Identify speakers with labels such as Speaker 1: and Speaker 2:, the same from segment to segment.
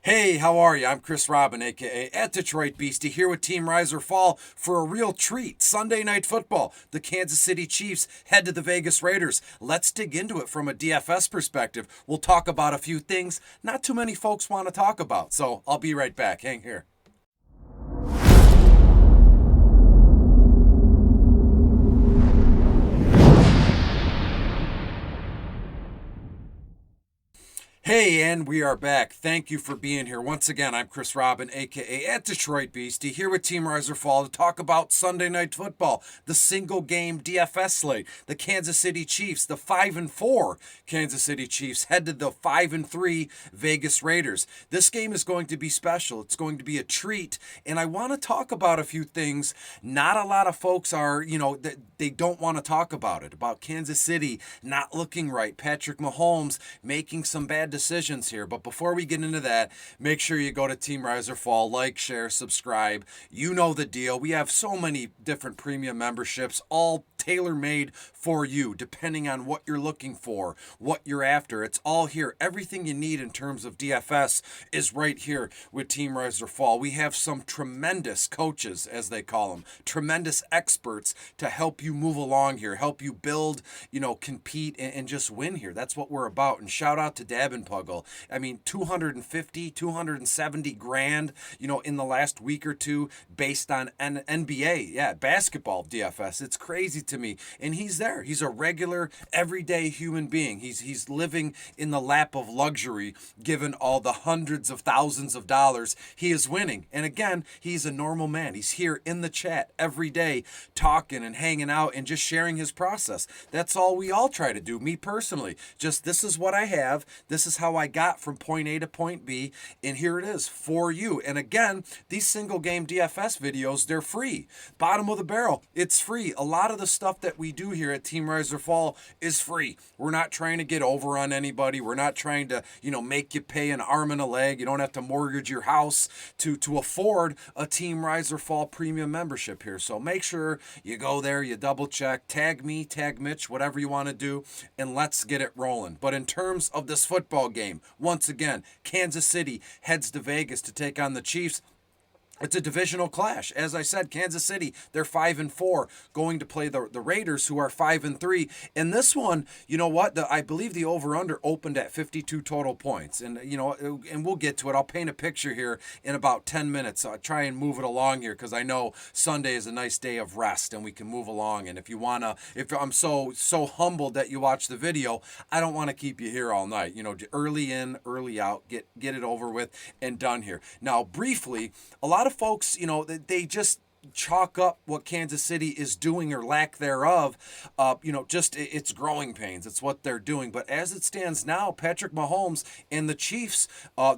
Speaker 1: Hey, how are you? I'm Chris Robin, aka at Detroit Beastie, here with Team Rise or Fall for a real treat. Sunday Night Football. The Kansas City Chiefs head to the Vegas Raiders. Let's dig into it from a DFS perspective. We'll talk about a few things not too many folks want to talk about. So I'll be right back. Hang here. Hey, and we are back. Thank you for being here. Once again, I'm Chris Robin, aka at Detroit Beastie, here with Team Rise or Fall to talk about Sunday Night Football, the single game DFS slate. The Kansas City Chiefs, the 5-4 Kansas City Chiefs, head to the 5-3 Vegas Raiders. This game is going to be special. It's going to be a treat, and I want to talk about a few things. Not a lot of folks are, they don't want to talk about Kansas City not looking right, Patrick Mahomes making some bad decisions here. But before we get into that, make sure you go to Team Rise or Fall, like, share, subscribe. You know the deal. We have so many different premium memberships, all tailor-made for you, depending on what you're looking for, what you're after. It's all here. Everything you need in terms of DFS is right here with Team Rise or Fall. We have some tremendous coaches, as they call them, tremendous experts to help you move along here, help you build, compete and just win here. That's what we're about. And shout out to Dab and Puggle. I mean, 250, 270 grand, in the last week or two based on NBA, basketball DFS. It's crazy to me. And he's there. He's a regular, everyday human being. He's living in the lap of luxury, given all the hundreds of thousands of dollars he is winning. And again, he's a normal man. He's here in the chat every day, talking and hanging out and just sharing his process. That's all we all try to do. Me personally, just this is what I have. This is how I got from point A to point B, and here it is for you. And again, these single game DFS videos, they're free. Bottom of the barrel, it's free. A lot of the stuff that we do here at Team Rise or Fall is free. We're not trying to get over on anybody. We're not trying to, make you pay an arm and a leg. You don't have to mortgage your house to afford a Team Rise or Fall premium membership here. So make sure you go there, you double check, tag me, tag Mitch, whatever you want to do, and let's get it rolling. But in terms of this football game, once again, Kansas City heads to Vegas to take on the Chiefs. It's a divisional clash. As I said, Kansas City, they're 5-4, going to play the Raiders, who are 5-3. And this one, you know what? I believe the over/under opened at 52 total points. And and we'll get to it. I'll paint a picture here in about 10 minutes. I'll try and move it along here because I know Sunday is a nice day of rest and we can move along. And if I'm so humbled that you watch the video, I don't want to keep you here all night. Early in, early out, get it over with and done here. Now, briefly, a lot of folks, they just chalk up what Kansas City is doing or lack thereof, just it's growing pains. It's what they're doing. But as it stands now, Patrick Mahomes and the Chiefs,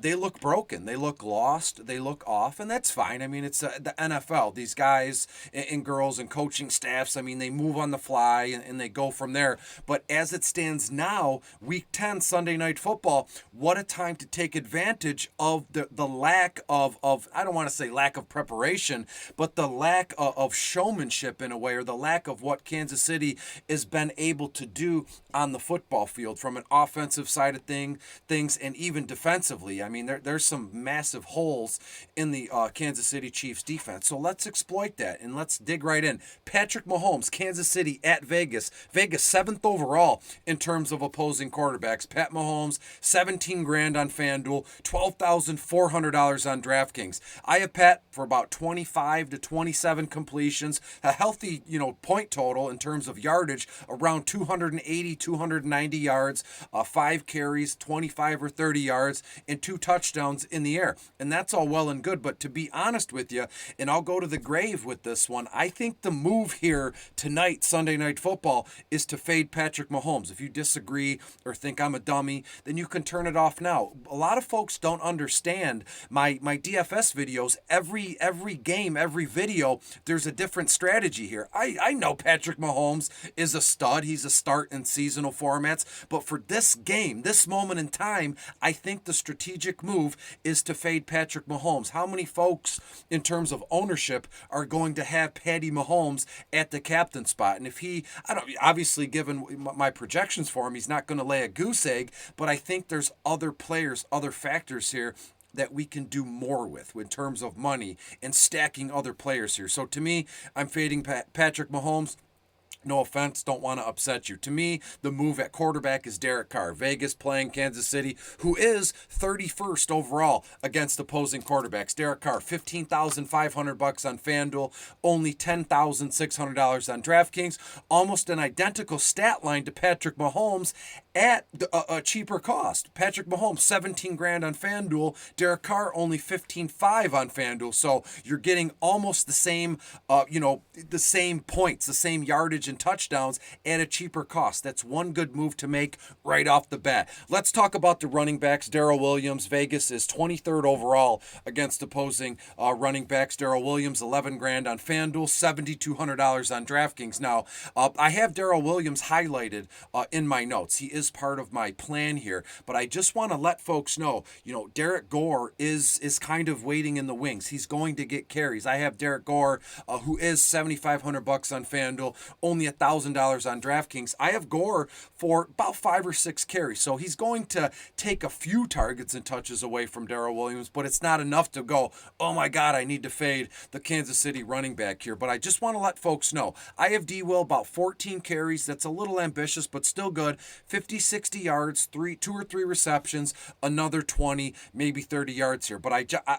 Speaker 1: they look broken. They look lost. They look off, and that's fine. I mean, it's the NFL. These guys and girls and coaching staffs, I mean, they move on the fly and they go from there. But as it stands now, Week 10, Sunday Night Football, what a time to take advantage of the lack of I don't want to say lack of preparation, but the lack of showmanship in a way, or the lack of what Kansas City has been able to do on the football field from an offensive side of things and even defensively. I mean, there's some massive holes in the Kansas City Chiefs defense. So let's exploit that and let's dig right in. Patrick Mahomes, Kansas City at Vegas. Vegas 7th overall in terms of opposing quarterbacks. Pat Mahomes, 17 grand on FanDuel, $12,400 on DraftKings. I have Pat for about 25 to 27 completions, a healthy, point total in terms of yardage, around 280, 290 yards, 5 carries, 25 or 30 yards, and 2 touchdowns in the air. And that's all well and good, but to be honest with you, and I'll go to the grave with this one, I think the move here tonight, Sunday Night Football, is to fade Patrick Mahomes. If you disagree or think I'm a dummy, then you can turn it off now. A lot of folks don't understand my DFS videos. Every game, every video, there's a different strategy here. I know Patrick Mahomes is a stud. He's a start in seasonal formats. But for this game, this moment in time, I think the strategic move is to fade Patrick Mahomes. How many folks, in terms of ownership, are going to have Patty Mahomes at the captain spot? And if obviously, given my projections for him, he's not going to lay a goose egg, but I think there's other players, other factors here that we can do more with in terms of money and stacking other players here. So to me, I'm fading Patrick Mahomes. No offense, don't want to upset you. To me, the move at quarterback is Derek Carr. Vegas playing Kansas City, who is 31st overall against opposing quarterbacks. Derek Carr, $15,500 on FanDuel, only $10,600 on DraftKings. Almost an identical stat line to Patrick Mahomes at a cheaper cost. Patrick Mahomes, 17 grand on FanDuel. Derek Carr, only 15.5 on FanDuel. So you're getting almost the same, the same points, the same yardage and touchdowns at a cheaper cost. That's one good move to make right off the bat. Let's talk about the running backs. Darrell Williams, Vegas is 23rd overall against opposing running backs. Darrell Williams, 11 grand on FanDuel, $7,200 on DraftKings. Now, I have Darrell Williams highlighted in my notes. He is part of my plan here, but I just want to let folks know, Derek Gore is kind of waiting in the wings. He's going to get carries. I have Derek Gore, who is $7,500 on FanDuel, only $1,000 on DraftKings. I have Gore for about 5 or 6 carries, so he's going to take a few targets and touches away from Darrell Williams, but it's not enough to go, oh my God, I need to fade the Kansas City running back here. But I just want to let folks know, I have D-Will about 14 carries. That's a little ambitious, but still good. 50, 60 yards, 2 or 3 receptions, another 20, maybe 30 yards here. But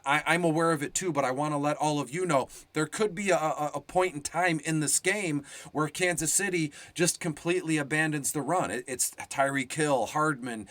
Speaker 1: I'm aware of it too, but I want to let all of you know there could be a point in time in this game where Kansas City just completely abandons the run. It's Tyreek Hill, Hardman,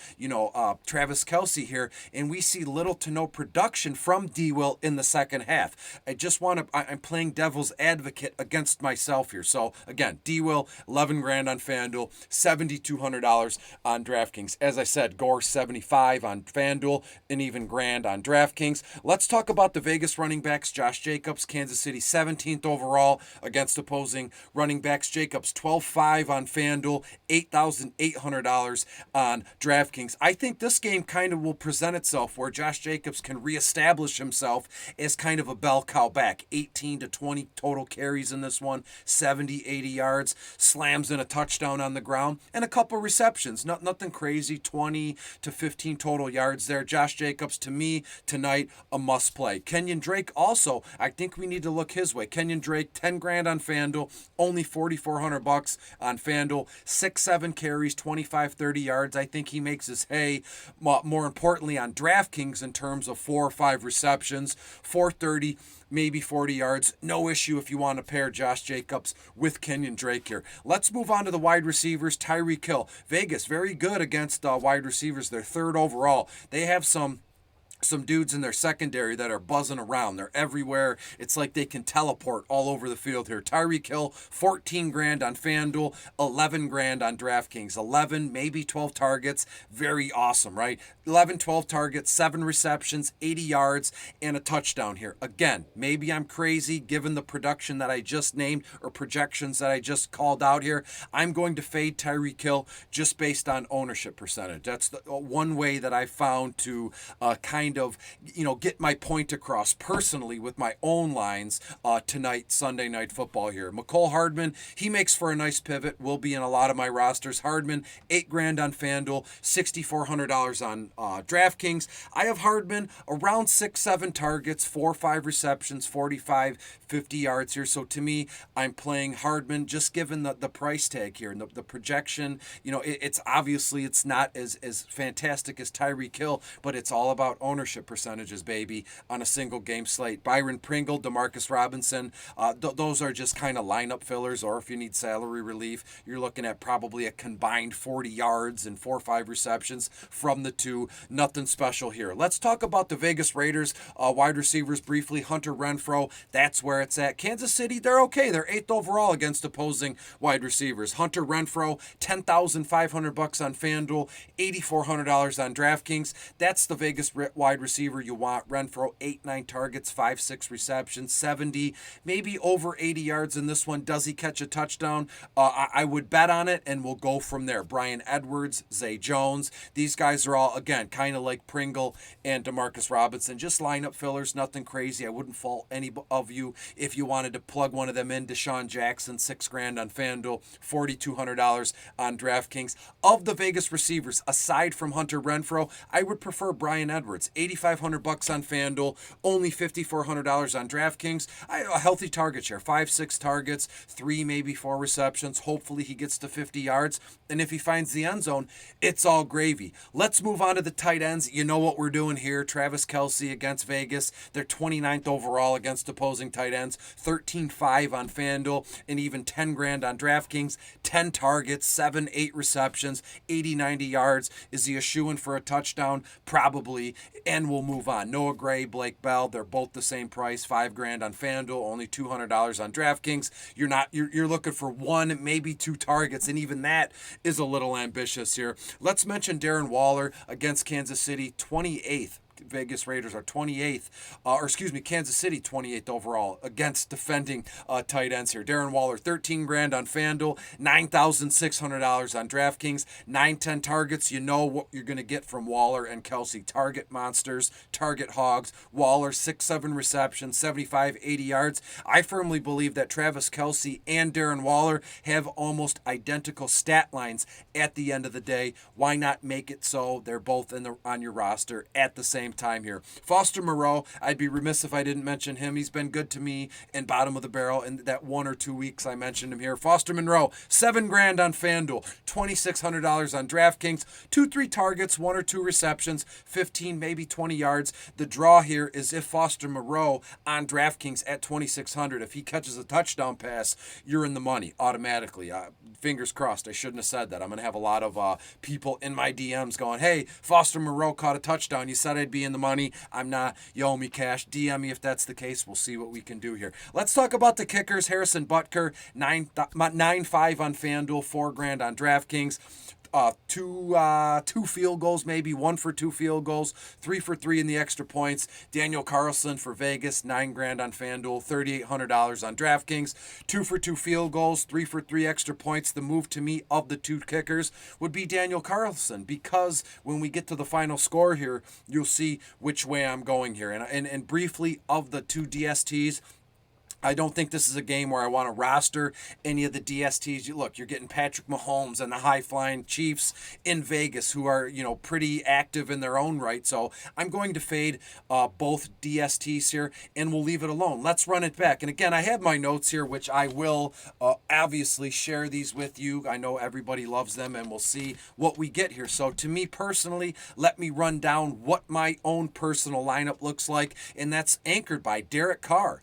Speaker 1: Travis Kelce here, and we see little to no production from D-Will in the second half. I'm playing devil's advocate against myself here. So again, D-Will, 11 grand on FanDuel, $7,200 on DraftKings. As I said, Gore 75 on FanDuel, and even grand on DraftKings. Let's talk about the Vegas running backs. Josh Jacobs, Kansas City 17th overall against opposing running backs. Jacobs 12.5 on FanDuel, $8,800 on DraftKings. I think this game kind of will present itself where Josh Jacobs can reestablish himself as kind of a bell cow back. 18 to 20 total carries in this one, 70, 80 yards, slams in a touchdown on the ground, and a couple receptions. Nothing crazy, 20 to 15 total yards there. Josh Jacobs, to me, tonight, a must play. Kenyan Drake also, I think we need to look his way. Kenyan Drake, 10 grand on FanDuel, only $4,400 on FanDuel, 6-7 carries, 25, 30 yards. I think he makes his hay, more importantly, on DraftKings in terms of 4 or 5 receptions, 430, maybe 40 yards. No issue if you want to pair Josh Jacobs with Kenyan Drake here. Let's move on to the wide receivers. TYREEK Hill. Vegas, very good against wide receivers. They're 3rd overall. They have some dudes in their secondary that are buzzing around. They're everywhere. It's like they can teleport all over the field here. TYREEK Hill, 14 grand on FanDuel, 11 grand on DraftKings. 11, maybe 12 targets. Very awesome, right? 11, 12 targets, 7 receptions, 80 yards, and a touchdown here. Again, maybe I'm crazy given the production that I just named or projections that I just called out here. I'm going to fade TYREEK Hill just based on ownership percentage. That's the one way that I found to kind of, get my point across personally with my own lines tonight, Sunday Night Football here. Mecole Hardman, he makes for a nice pivot, will be in a lot of my rosters. Hardman, 8 grand on FanDuel, $6,400 on DraftKings. I have Hardman around 6-7 targets, 4 or 5 receptions, 45, 50 yards here. So to me, I'm playing Hardman just given the price tag here and the projection. It's obviously it's not as fantastic as TYREEK Hill, but it's all about ownership percentages, baby, on a single game slate. Byron Pringle, Demarcus Robinson, those are just kind of lineup fillers, or if you need salary relief, you're looking at probably a combined 40 yards and 4 or 5 receptions from the two. Nothing special here. Let's talk about the Vegas Raiders wide receivers briefly. Hunter Renfrow, that's where it's at. Kansas City, they're okay. They're 8th overall against opposing wide receivers. Hunter Renfrow, $10,500 on FanDuel, $8,400 on DraftKings. That's the Vegas wide receiver you want. Renfrow, 8-9 targets, 5-6 receptions, 70, maybe over 80 yards in this one. Does he catch a touchdown? I would bet on it, and we'll go from there. Bryan Edwards, Zay Jones, these guys are all, again, kind of like Pringle and Demarcus Robinson. Just lineup fillers, nothing crazy. I wouldn't fault any of you if you wanted to plug one of them in. Deshaun Jackson, 6 grand on FanDuel, $4,200 on DraftKings. Of the Vegas receivers, aside from Hunter Renfrow, I would prefer Bryan Edwards. $8,500 on FanDuel, only $5,400 on DraftKings. A healthy target share, 5-6 targets, 3 maybe 4 receptions. Hopefully he gets to 50 yards. And if he finds the end zone, it's all gravy. Let's move on to the tight ends. You know what we're doing here. Travis Kelce against Vegas. They're 29th overall against opposing tight ends. 13-5 on FanDuel and even 10 grand on DraftKings. 10 targets, 7-8 receptions, 80-90 yards. Is he a shoo-in for a touchdown? Probably. And we'll move on. Noah Gray, Blake Bell, they're both the same price. 5 grand on FanDuel, only $200 on DraftKings. You're looking for 1, maybe 2 targets, and even that is a little ambitious here. Let's mention Darren Waller against Kansas City, 28th. Vegas Raiders are 28th, Kansas City 28th overall against defending tight ends here. Darren Waller, 13 grand on FanDuel, $9,600 on DraftKings, 9-10 targets. You know what you're going to get from Waller and Kelce. Target monsters, target hogs. Waller, 6-7 receptions, 75-80 yards. I firmly believe that Travis Kelce and Darren Waller have almost identical stat lines at the end of the day. Why not make it so they're both on your roster at the same time here? Foster Moreau, I'd be remiss if I didn't mention him. He's been good to me in bottom of the barrel in that 1 or 2 weeks I mentioned him here. Foster Moreau, 7 grand on FanDuel, $2,600 on DraftKings, 2-3 targets, 1 or 2 receptions, 15 maybe 20 yards. The draw here is if Foster Moreau on DraftKings at $2,600, if he catches a touchdown pass, you're in the money automatically. Fingers crossed. I shouldn't have said that. I'm going to have a lot of people in my DMs going, hey, Foster Moreau caught a touchdown. You said I'd be in the money. I'm not. You owe me cash. DM me if that's the case. We'll see what we can do here. Let's talk about the kickers. Harrison Butker, 9.5 on FanDuel, 4 grand on DraftKings. Two field goals, maybe 1 for 2 field goals, 3 for 3 in the extra points. Daniel Carlson for Vegas, 9 grand on FanDuel, $3,800 on DraftKings. 2 for 2 field goals, 3 for 3 extra points. The move to me of the 2 kickers would be Daniel Carlson, because when we get to the final score here, you'll see which way I'm going here. And briefly, of the 2 DSTs, I don't think this is a game where I want to roster any of the DSTs. Look, you're getting Patrick Mahomes and the high-flying Chiefs in Vegas, who are, pretty active in their own right. So I'm going to fade both DSTs here, and we'll leave it alone. Let's run it back. And again, I have my notes here, which I will obviously share these with you. I know everybody loves them, and we'll see what we get here. So to me personally, let me run down what my own personal lineup looks like, and that's anchored by Derek Carr,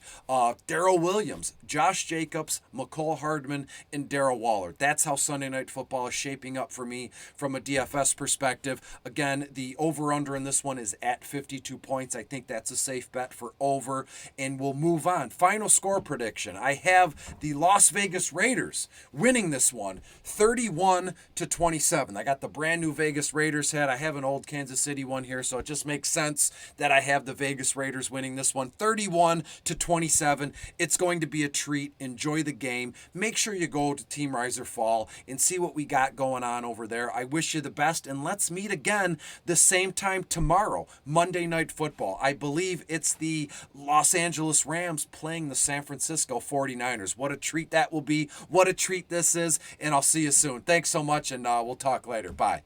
Speaker 1: Darrell Williams, Josh Jacobs, McCole Hardman, and Darren Waller. That's how Sunday Night Football is shaping up for me from a DFS perspective. Again, the over-under in this one is at 52 points. I think that's a safe bet for over, and we'll move on. Final score prediction. I have the Las Vegas Raiders winning this one, 31-27. I got the brand new Vegas Raiders hat. I have an old Kansas City one here, so it just makes sense that I have the Vegas Raiders winning this one, 31-27. It's going to be a treat. Enjoy the game. Make sure you go to Team Riser Fall and see what we got going on over there. I wish you the best, and let's meet again the same time tomorrow, Monday Night Football. I believe it's the Los Angeles Rams playing the San Francisco 49ers. What a treat that will be. What a treat this is, and I'll see you soon. Thanks so much, and we'll talk later. Bye.